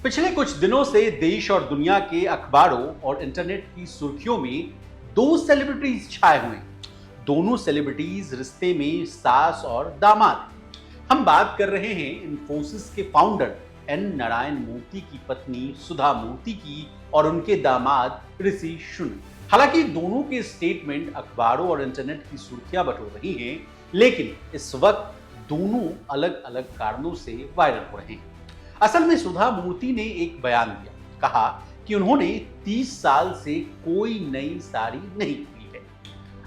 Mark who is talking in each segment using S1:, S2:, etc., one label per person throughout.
S1: पिछले कुछ दिनों से देश और दुनिया के अखबारों और इंटरनेट की सुर्खियों में दो सेलिब्रिटीज छाए हुए हैं। दोनों सेलिब्रिटीज रिश्ते में सास और दामाद। हम बात कर रहे हैं इन्फोसिस के फाउंडर एन नारायण मूर्ति की पत्नी सुधा मूर्ति की और उनके दामाद ऋषि सुनक। हालांकि दोनों के स्टेटमेंट अखबारों और इंटरनेट की सुर्खियां बटोर रही हैं, लेकिन इस वक्त दोनों अलग अलग कारणों से वायरल हो रहे हैं। असल में सुधा मूर्ति ने एक बयान दिया, कहा कि उन्होंने 30 साल से कोई नई साड़ी नहीं खरीदी है।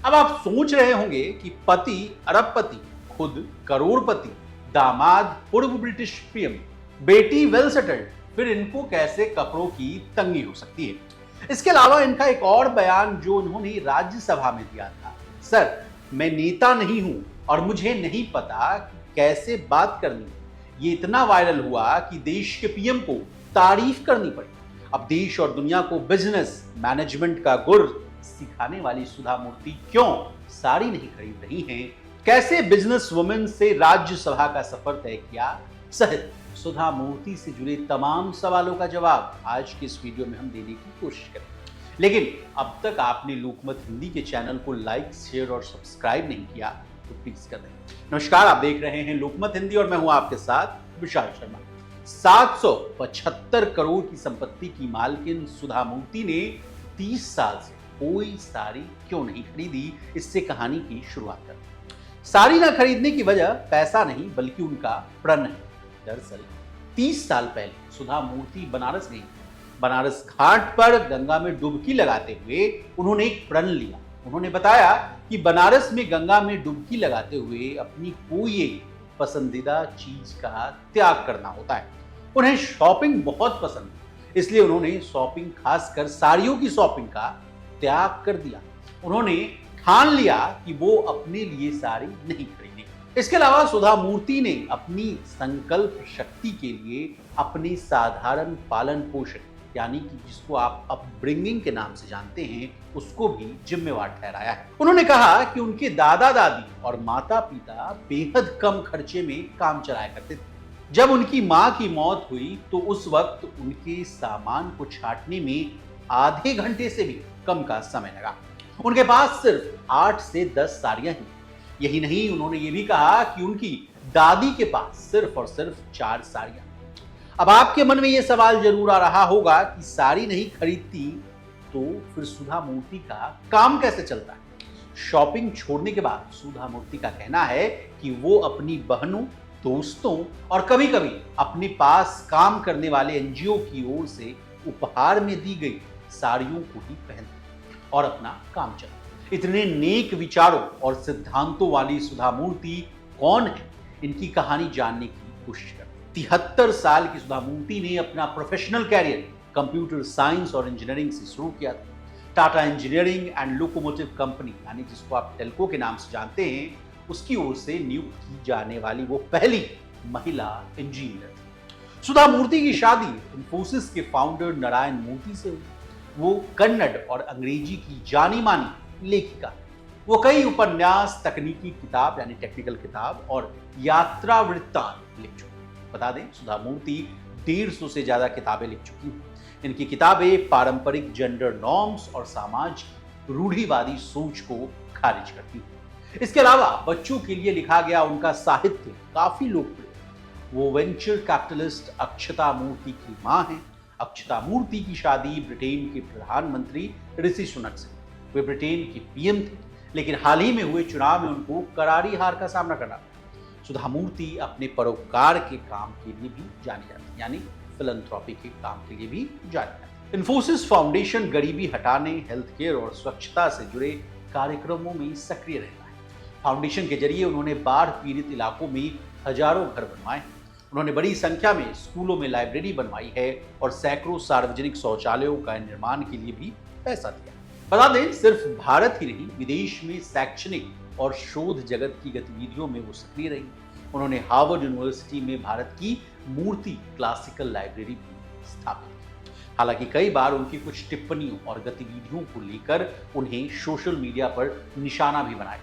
S1: अब आप सोच रहे होंगे कि पति अरबपति, खुद करोड़पति, दामाद पूर्व ब्रिटिश पीएम, बेटी वेल सेटल्ड, फिर इनको कैसे कपड़ों की तंगी हो सकती है। इसके अलावा इनका एक और बयान जो उन्होंने राज्यसभा में दिया था, सर मैं नेता नहीं हूं और मुझे नहीं पता कि कैसे बात करनी है। ये इतना वायरल हुआ कि देश के पीएम को तारीफ करनी पड़ी। अब देश और दुनिया को बिजनेस मैनेजमेंट का गुर सिखाने वाली सुधा मूर्ति क्यों साड़ी नहीं खरीद रही हैं, कैसे बिजनेस वुमेन से राज्यसभा का सफर तय किया, सहित सुधा मूर्ति से जुड़े तमाम सवालों का जवाब आज के इस वीडियो में हम देने की कोशिश करेंगे। लेकिन अब तक आपने लोकमत हिंदी के चैनल को लाइक, शेयर और सब्सक्राइब नहीं किया तो प्लीज कर दें। नमस्कार, आप देख रहे हैं लोकमत हिंदी और मैं हूं आपके साथ विशाल शर्मा। 775 करोड़ की संपत्ति की मालकिन सुधा मूर्ति ने 30 साल से कोई साड़ी क्यों नहीं खरीदी, इससे कहानी की शुरुआत करते हैं। साड़ी ना खरीदने की वजह पैसा नहीं बल्कि उनका प्रण है। दरअसल 30 साल पहले सुधा मूर्ति बनारस गई। बनारस घाट पर गंगा में डुबकी लगाते हुए उन्होंने एक प्रण लिया। उन्होंने बताया कि बनारस में गंगा में डुबकी लगाते हुए अपनी कोई एक पसंदीदा चीज का त्याग करना होता है। उन्हें शॉपिंग बहुत पसंद है, इसलिए उन्होंने शॉपिंग, खासकर साड़ियों की शॉपिंग का त्याग कर दिया। उन्होंने ठान लिया कि वो अपने लिए साड़ी नहीं खरीदेंगे। इसके अलावा सुधा मूर्ति ने अपनी संकल्प शक्ति के लिए अपने साधारण पालन पोषण, यानी कि जिसको आप अपब्रिंगिंग के नाम से जानते हैं, उसको भी जिम्मेवार ठहराया है। उन्होंने कहा कि उनके दादा दादी और माता पिता बेहद कम खर्चे में काम चलाया करते थे। जब उनकी मां की मौत हुई तो उस वक्त उनके सामान को छांटने में आधे घंटे से भी कम का समय लगा। उनके पास सिर्फ 8 से 10 साड़ियां ही। यही नहीं, उन्होंने ये भी कहा कि उनकी दादी के पास सिर्फ और सिर्फ 4 साड़ियां। अब आपके मन में यह सवाल जरूर आ रहा होगा कि साड़ी नहीं खरीदती तो फिर सुधा मूर्ति का काम कैसे चलता है। शॉपिंग छोड़ने के बाद सुधा मूर्ति का कहना है कि वो अपनी बहनों, दोस्तों और कभी कभी अपने पास काम करने वाले एनजीओ की ओर से उपहार में दी गई साड़ियों को ही पहनती और अपना काम चलाती। इतने नेक विचारों और सिद्धांतों वाली सुधा मूर्ति कौन है, इनकी कहानी जानने की कोशिश करते हैं। 73 साल की सुधा मूर्ति ने अपना प्रोफेशनल कैरियर कंप्यूटर साइंस और इंजीनियरिंग से शुरू किया था। Tata engineering and locomotive company, यानी जिसको आप टेल्को के नाम से जानते हैं, उसकी ओर से नियुक्त की जाने वाली वो पहली महिला इंजीनियर थी। सुधा मूर्ति की शादी इन्फोसिस के फाउंडर नारायण मूर्ति से हुई। वो कन्नड़ और अंग्रेजी की जानी मानी लेखिका। वो कई उपन्यास, तकनीकी किताब यानी टेक्निकल किताब और यात्रा वृत्तांत लिख चुकी। बता दें, सुधा मूर्ति 150 से ज्यादा किताबें लिख चुकी हैं। इनकी किताबें पारंपरिक जेंडर नॉर्म्स और सामाजिक रूढ़िवादी सोच को खारिज करती हैं। इसके अलावा बच्चों के लिए लिखा गया उनका साहित्य काफी लोकप्रिय। वो वेंचर कैपिटलिस्ट अक्षता मूर्ति की मां हैं। अक्षता मूर्ति की शादी ब्रिटेन के प्रधानमंत्री ऋषि सुनक से। वे ब्रिटेन के पीएम थे, लेकिन हाल ही में हुए चुनाव में उनको करारी हार का सामना करना पड़ा। सुधा मूर्ति अपने परोपकार के काम के लिए भी जानी जाती है, यानी फिलैंथ्रोपी के काम के लिए भी जानी जाती है। इन्फोसिस फाउंडेशन गरीबी हटाने, हेल्थ केयर और स्वच्छता से जुड़े कार्यक्रमों में सक्रिय रहता है। फाउंडेशन के जरिए उन्होंने बाढ़ पीड़ित इलाकों में हजारों घर बनवाए हैं। उन्होंने बड़ी संख्या में स्कूलों में लाइब्रेरी बनवाई है और सैकड़ों सार्वजनिक शौचालयों का निर्माण के लिए भी पैसा दिया। बता दें, सिर्फ भारत ही नहीं, विदेश में शैक्षणिक और शोध जगत की गतिविधियों में वो सक्रिय रही। उन्होंने हार्वर्ड यूनिवर्सिटी में भारत की मूर्ति क्लासिकल लाइब्रेरी भी स्थापित की। हालांकि कई बार उनकी कुछ टिप्पणियों और गतिविधियों को लेकर उन्हें सोशल मीडिया पर निशाना भी बनाया।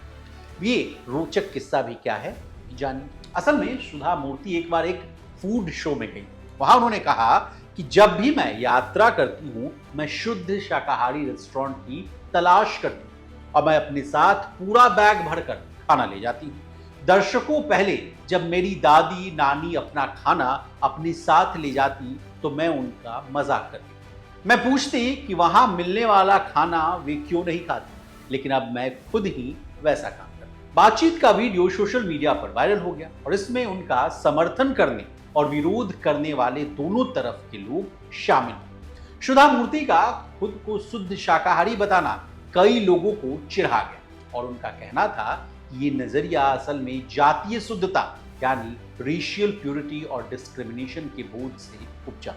S1: ये रोचक किस्सा भी क्या है, जानिए। असल में सुधा मूर्ति एक बार एक फूड शो में गई। वहां उन्होंने कहा कि जब भी मैं यात्रा करती हूं, मैं शुद्ध शाकाहारी रेस्टोरेंट की तलाश करती हूं और मैं अपने साथ पूरा बैग भरकर खाना ले जाती हूं। दर्शकों, पहले जब मेरी दादी नानी अपना खाना अपने साथ ले जाती तो मैं उनका मजाक करती। मैं पूछती कि वहां मिलने वाला खाना वे क्यों नहीं खाते, लेकिन अब मैं खुद ही वैसा काम करता। बातचीत का वीडियो सोशल मीडिया पर वायरल हो गया और इसमें उनका समर्थन करने और विरोध करने वाले दोनों तरफ के लोग शामिल हुए। सुधा मूर्ति का खुद को शुद्ध शाकाहारी बताना कई लोगों को चिढ़ा गया और उनका कहना था कि ये नजरिया असल में जातीय शुद्धता यानी रेशियल प्यूरिटी और डिस्क्रिमिनेशन के बोझ से उपजा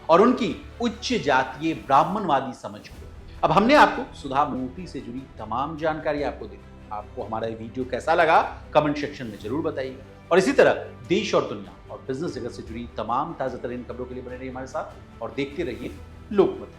S1: और उनकी उच्च जातीय ब्राह्मणवादी समझ को। अब हमने आपको सुधा मूर्ति से जुड़ी तमाम जानकारी आपको दी। आपको हमारा ये वीडियो कैसा लगा कमेंट सेक्शन में जरूर बताइएगा और इसी तरह देश और दुनिया और बिजनेस जगत से जुड़ी तमाम ताजा तरीन खबरों के लिए बने रहिए हमारे साथ और देखते रहिए लोकमत।